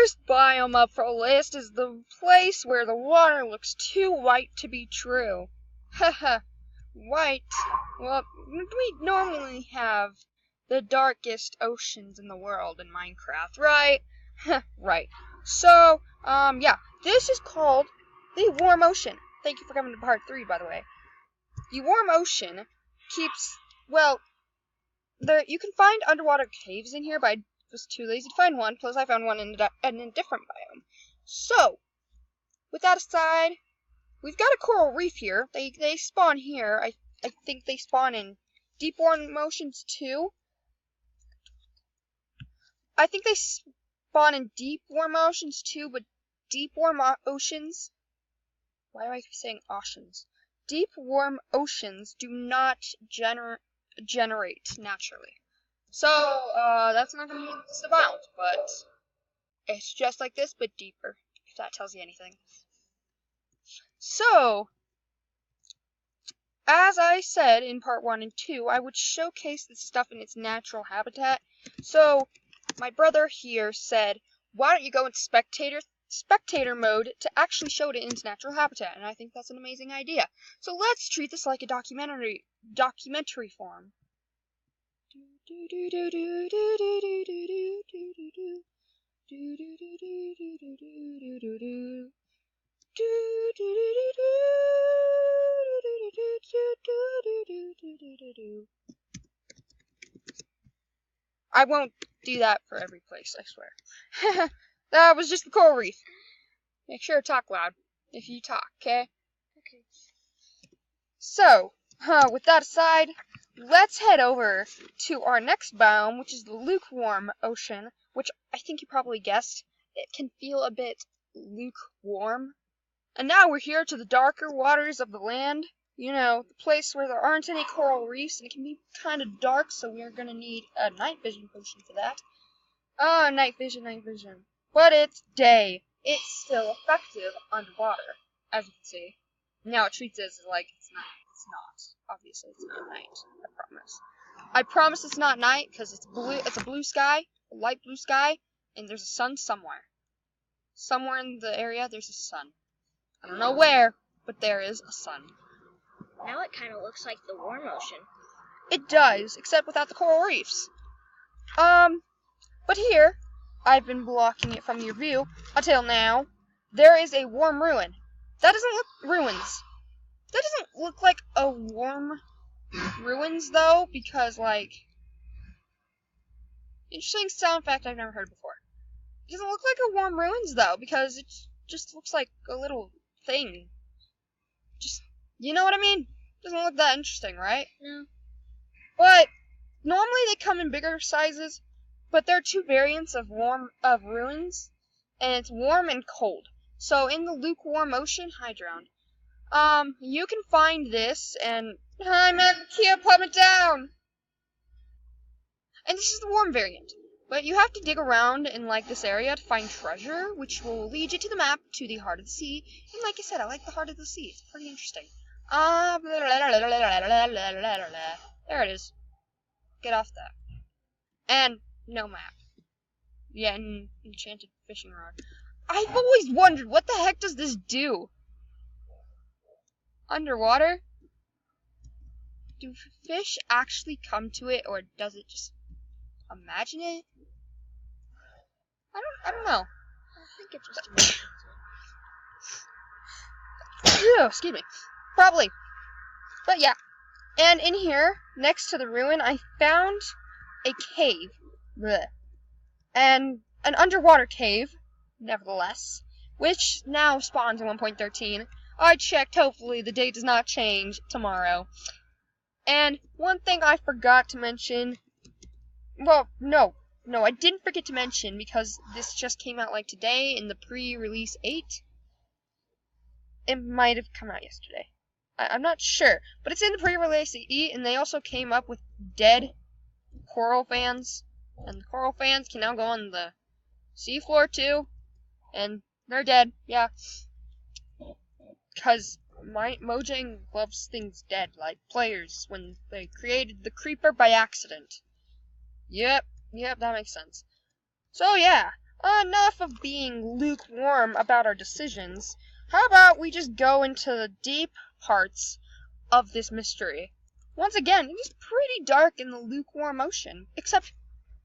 first biome up for the list is the place where the water looks too white to be true. Haha, white. Well, we normally have the darkest oceans in the world in Minecraft, right? Right. So, yeah, this is called the warm ocean. Thank you for coming to part 3, by the way. The warm ocean keeps, well, you can find underwater caves in here, but I was too lazy to find one, plus I found one in a different biome. So, with that aside, we've got a coral reef here. They spawn here. I think they spawn in deep warm oceans too. I think they spawn in deep warm oceans too, but deep warm oceans... Why do I keep saying oceans? Deep warm oceans do not generate naturally. So, that's not going to be the bound, but it's just like this, but deeper, if that tells you anything. So, as I said in part 1 and 2, I would showcase this stuff in its natural habitat. So, my brother here said, why don't you go into spectator mode to actually show it in its natural habitat, and I think that's an amazing idea. So let's treat this like a documentary form. I won't do that for every place, I swear. That was just the coral reef. Make sure to talk loud if you talk, okay? Okay. So, with that aside, let's head over to our next biome, which is the lukewarm ocean, which I think you probably guessed. It can feel a bit lukewarm. And now we're here to the darker waters of the land. You know, the place where there aren't any coral reefs, and it can be kind of dark, so we're going to need a night vision potion for that. Night vision. But it's day. It's still effective underwater, as you can see. Now it treats it as like it's night. It's not. Obviously, it's not night. I promise. I promise it's not night, because it's blue. It's a blue sky, a light blue sky, and there's a sun somewhere. Somewhere in the area, there's a sun. I don't know where, but there is a sun. Now it kind of looks like the warm ocean. It does, except without the coral reefs. But here, I've been blocking it from your view until now. There is a warm ruin. That doesn't look ruins. That doesn't look like a warm ruins though, because like interesting sound fact I've never heard before. It doesn't look like a warm ruins though, because it just looks like a little thing. Just, you know what I mean? Doesn't look that interesting, right? No. But normally they come in bigger sizes, but there are two variants of ruins, and it's warm and cold. So in the lukewarm ocean, hi drowned. You can find this, and I'm at Kia plummet down. And this is the warm variant. But you have to dig around in like this area to find treasure, which will lead you to the map to the heart of the sea. And like I said, I like the heart of the sea. It's pretty interesting. There it is. Get off that. And no map. Yeah, and enchanted fishing rod. I've always wondered, what the heck does this do? Underwater? Do fish actually come to it, or does it just imagine it? I don't know. I think it just imagines it. Excuse me. Probably. But yeah. And in here, next to the ruin, I found a cave. Blech. And an underwater cave, nevertheless, which now spawns in 1.13. I checked, hopefully the date does not change tomorrow. And one thing I forgot to mention, well, no, I didn't forget to mention, because this just came out like today in the pre-release 8. It might have come out yesterday. I'm not sure, but it's in the pre-release 8, and they also came up with dead coral fans, and the coral fans can now go on the seafloor too, and they're dead, yeah. Because Mojang loves things dead, like players when they created the creeper by accident. Yep, that makes sense. So yeah, enough of being lukewarm about our decisions, how about we just go into the deep parts of this mystery? Once again, it is pretty dark in the lukewarm ocean, except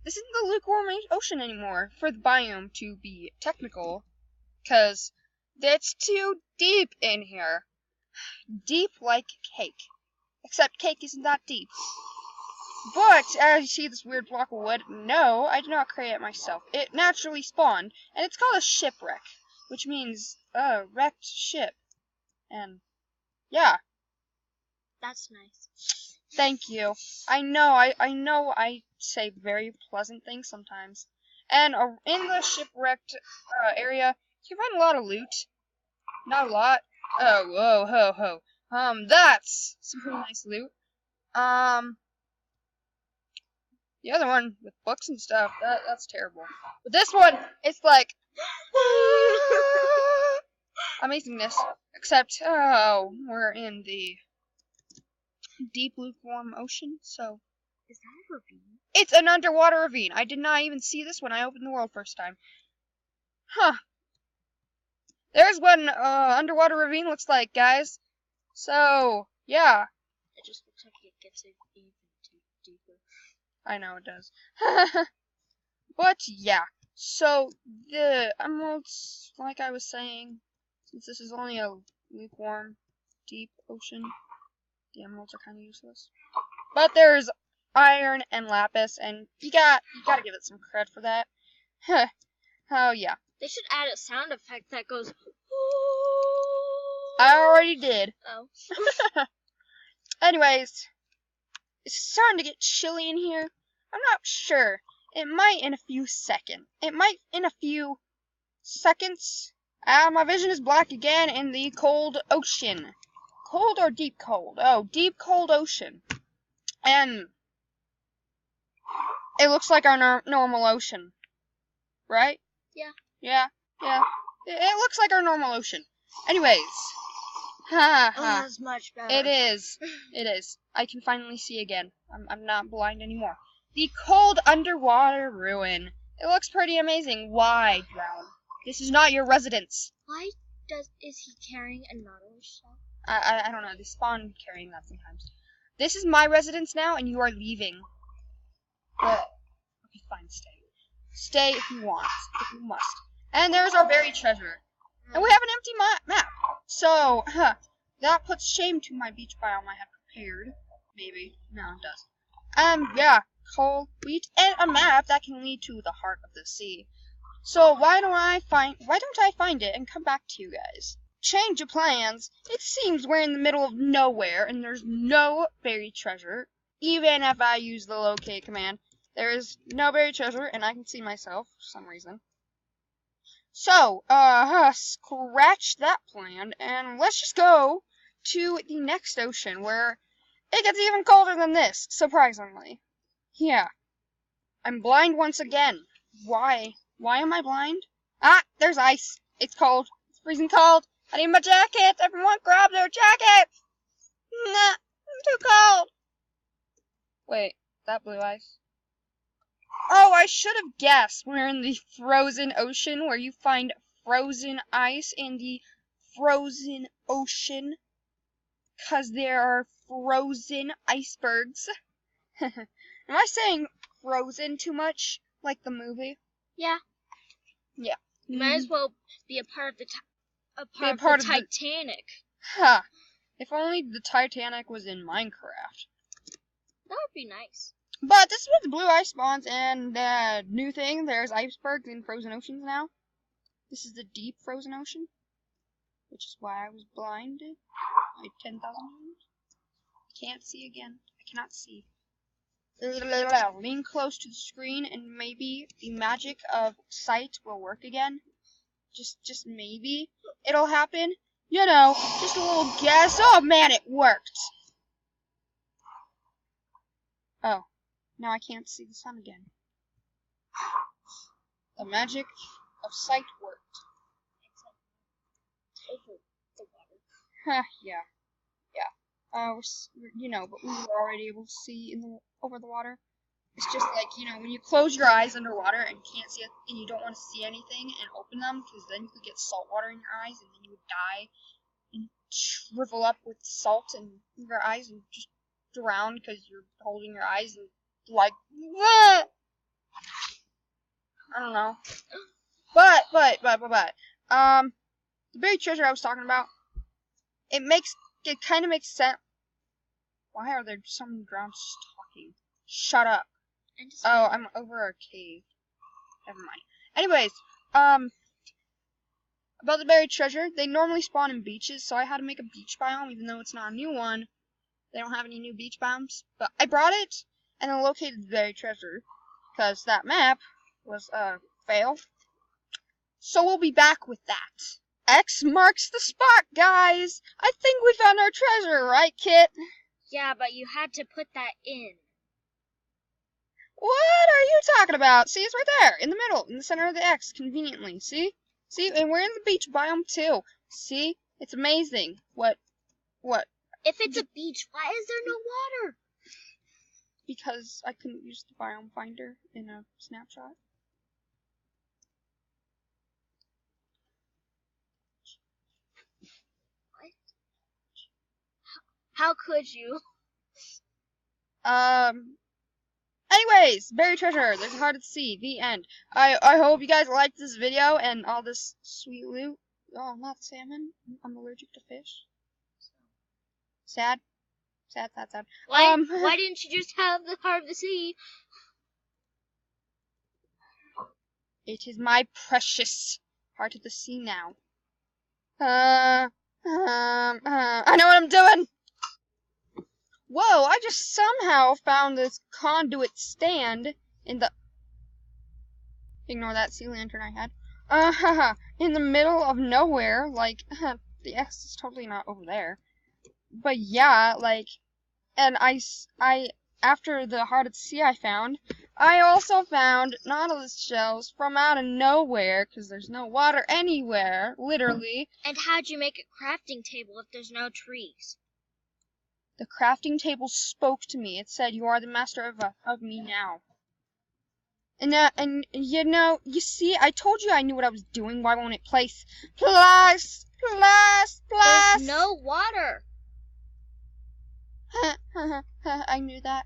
this isn't the lukewarm ocean anymore for the biome to be technical, because it's too deep in here. Deep like cake. Except cake isn't that deep. But, as you see this weird block of wood, no, I did not create it myself. It naturally spawned, and it's called a shipwreck, which means, wrecked ship. And, yeah. That's nice. Thank you. I know I say very pleasant things sometimes. And in the shipwrecked area, you can find a lot of loot. Not a lot. Oh, whoa, ho, ho. That's some pretty nice loot. The other one with books and stuff, that's terrible. But this one, it's like amazingness. Except, oh, we're in the deep lukewarm ocean, so Is that a ravine? it's an underwater ravine. I did not even see this when I opened the world first time. Huh. There's what an underwater ravine looks like, guys. So, yeah. It just looks like it gets even deeper. I know it does. But, yeah. So, the emeralds, like I was saying, since this is only a lukewarm, deep ocean, the emeralds are kind of useless. But there's iron and lapis, and you gotta give it some credit for that. Oh, yeah. They should add a sound effect that goes. I already did. Oh. Anyways, it's starting to get chilly in here. I'm not sure. It might in a few seconds. It might in a few seconds. My vision is black again in the cold ocean. Cold or deep cold? Oh, deep cold ocean. And it looks like our normal ocean. Right? Yeah. Yeah. It looks like our normal ocean. Anyways. Ha Oh, ha. that's much better. It is. It is. I can finally see again. I'm not blind anymore. The cold underwater ruin. It looks pretty amazing. Why, Drown? This is not your residence. Why is he carrying a Nautilus shell? I don't know. They spawn carrying that sometimes. This is my residence now, and you are leaving. Okay, fine, stay. Stay if you want. If you must. And there's our buried treasure. And we have an empty map. So, that puts shame to my beach biome I had prepared. Maybe. No, it does. Yeah. Coal, wheat, and a map that can lead to the heart of the sea. So why don't I find it and come back to you guys? Change of plans. It seems we're in the middle of nowhere and there's no buried treasure. Even if I use the locate command, there is no buried treasure and I can see myself for some reason. So, scratch that plan and let's just go to the next ocean where it gets even colder than this, surprisingly. Yeah. I'm blind once again. Why? Why am I blind? Ah, there's ice. It's cold. It's freezing cold. I need my jacket. Everyone grab their jackets. Nah, it's too cold. Wait, that blue ice? Oh, I should have guessed. We're in the frozen ocean where you find frozen ice in the frozen ocean. 'Cause there are frozen icebergs. Am I saying frozen too much? Like the movie? Yeah. Yeah. You might as well be a part of the Titanic. Ha! If only the Titanic was in Minecraft. That would be nice. But this is where the blue ice spawns, and new thing, there's icebergs in frozen oceans now. This is the deep frozen ocean, which is why I was blinded like 10,000 times. I can't see again. I cannot see. Lean close to the screen, and maybe the magic of sight will work again. Just maybe it'll happen. You know, just a little guess. Oh man, it worked. Oh, now I can't see the sun again. The magic of sight worked. Over the water. Huh, yeah. But we were already able to see over the water. It's just like, you know, when you close your eyes underwater and can't see it, and you don't want to see anything and open them, because then you could get salt water in your eyes and then you would die and shrivel up with salt in your eyes and just drown because you're holding your eyes and like, I don't know. But, the buried treasure I was talking about, it kind of makes sense. Why are there so many drowns talking? Shut up. Oh, I'm over a cave. Never mind. Anyways, about the buried treasure, they normally spawn in beaches, so I had to make a beach biome, even though it's not a new one. They don't have any new beach biomes, but I brought it and then located the buried treasure, because that map was a fail. So we'll be back with that. X marks the spot, guys! I think we found our treasure, right, Kit? Yeah, but you had to put that in. What are you talking about? See, it's right there, in the middle, in the center of the X, conveniently. See? See, and we're in the beach biome, too. See? It's amazing. What? If it's a beach, why is there no water? Because I couldn't use the biome finder in a snapshot. What? How could you? Anyways, buried treasure. There's a heart at sea. The end. I hope you guys liked this video and all this sweet loot. Oh, not salmon. I'm allergic to fish. Sad. Sad. Why didn't you just have the heart of the sea? It is my precious heart of the sea now. I know what I'm doing. Whoa, I just somehow found this conduit stand in the... Ignore that sea lantern I had. In the middle of nowhere, like, the X is totally not over there. But yeah, like, and after the heart of the sea I found, I also found nautilus shells from out of nowhere, because there's no water anywhere, literally. And how'd you make a crafting table if there's no trees? The crafting table spoke to me. It said, "You are the master of me now." And you know, you see, I told you I knew what I was doing. Why won't it place? Plus. There's no water. I knew that.